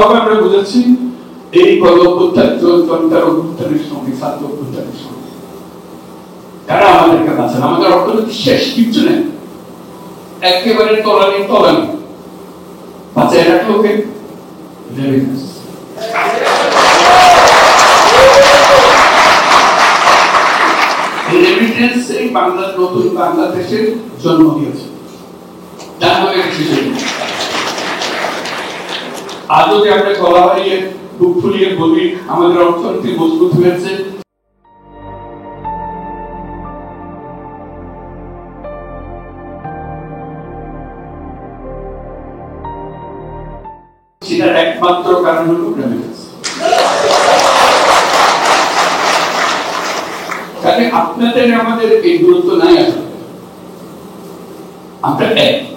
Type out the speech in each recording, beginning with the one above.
ভাবে আমরা বুঝেছি এই গণ অভ্যুত্থান জনতার অভ্যুত্থানের সঙ্গে ছাত্র অভ্যুত্থানের সঙ্গে তারা আমাদেরকে বাঁচান। আমাদের অর্থনীতি শেষ, কিচ্ছু নেই, একেবারে তলানি বাঁচায় রাখলো কে? রেমিটেন্স এই বাংলার নতুন বাংলাদেশের জন্ম দিয়েছে। আজও যে আমরা গলা বাড়িয়ে বুক ফুলিয়ে বলি আমাদের অর্থনীতি মজবুত হয়েছে, সেটার একমাত্র কারণ হলো রেমিটেন্স। আপনাদের আমাদের এই দূরত্ব নাই আসলে, আমরা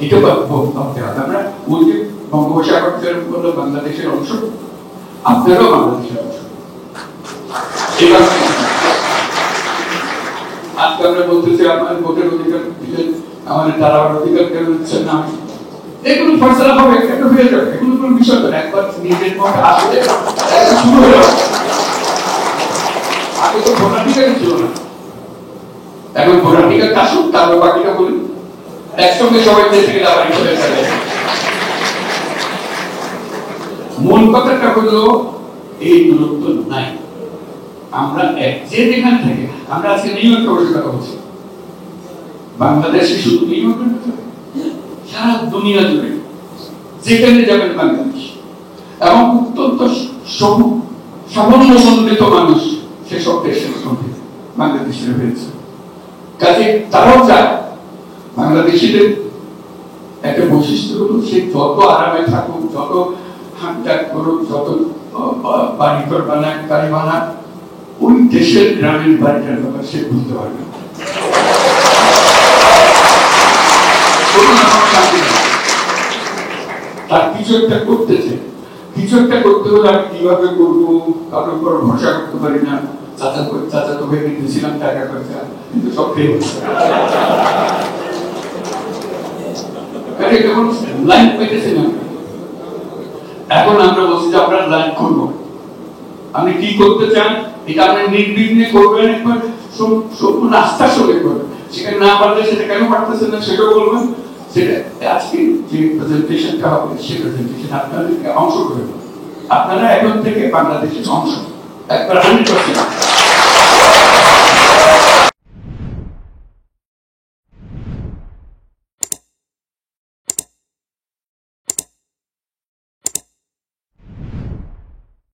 এটা ভাবতে হবে। আমরা ওই যে বঙ্গোপসাগর বললো বাংলাদেশের অংশ, আপনারাও বাংলাদেশের অংশ। এবার আজকে আমরা বলতেছি আপনার ভোটের অধিকার দিলেন, আমাদের তারাবার অধিকার কেন দিচ্ছেন না, এগুলো ফয়সালা হবে, এটা হয়ে যাবে, এগুলো কোনো বিষয় না। একবার নিজের মধ্যে আসলে শুরু হয়ে যাবে। আগে তো ভোটাধিকারই ছিল না, এখন ভোটাধিকার আসুক, তারপর বাকিটা বলি একসঙ্গে সবাই দেশে গেলে আবার মূল কথাটা হলো এই দূরত্ব নাই। আমরা যে যেখান থেকে, আমরা আজকে নিউ ইয়র্কে বসে কথা বলছি, বাংলাদেশে শুধু নিউ ইয়র্কের ভিতরে সারা দুনিয়া জুড়ে যেখানে যাবেন বাংলাদেশ, এবং অত্যন্ত সামান্যমণ্ডিত মানুষ সেসব দেশের মধ্যে বাংলাদেশের হয়েছে। কাজে তারাও চায় বাংলাদেশিদের একটা বৈশিষ্ট্য হলো সে যত আরামে থাকুক, যত হাঁটাক করুক, যত বাড়িঘর বানাক, গাড়ি বানাক, ওই দেশের গ্রামের বাড়িটার ব্যাপার সে বুঝতে পারবে। তার কিছু একটা করতেছে, কিছু একটা করতে হলে আমি কিভাবে করবো, কারোর উপর ভরসা করতে পারি না। চাচা তো ভেবে দিয়েছিলাম টাকা পয়সা, কিন্তু সব খেয়ে হচ্ছে। লাইন পেতেছে না, এখন আমরা বলছি যে আমরা লাইন করবো। আপনি কি করতে চান এটা আপনি নির্বিঘ্নে করবেন, একবার সম্পূর্ণ আস্থার সঙ্গে করবেন। সেখানে না পারলে সেটা কেন পারতেছেন না সেটাও বলবেন। সেটা আজকে যে প্রেজেন্টেশনটা হবে সেই প্রেজেন্টেশন আপনাদেরকে অংশ করবেন। আপনারা এখন থেকে বাংলাদেশের অংশ, একবার 100%।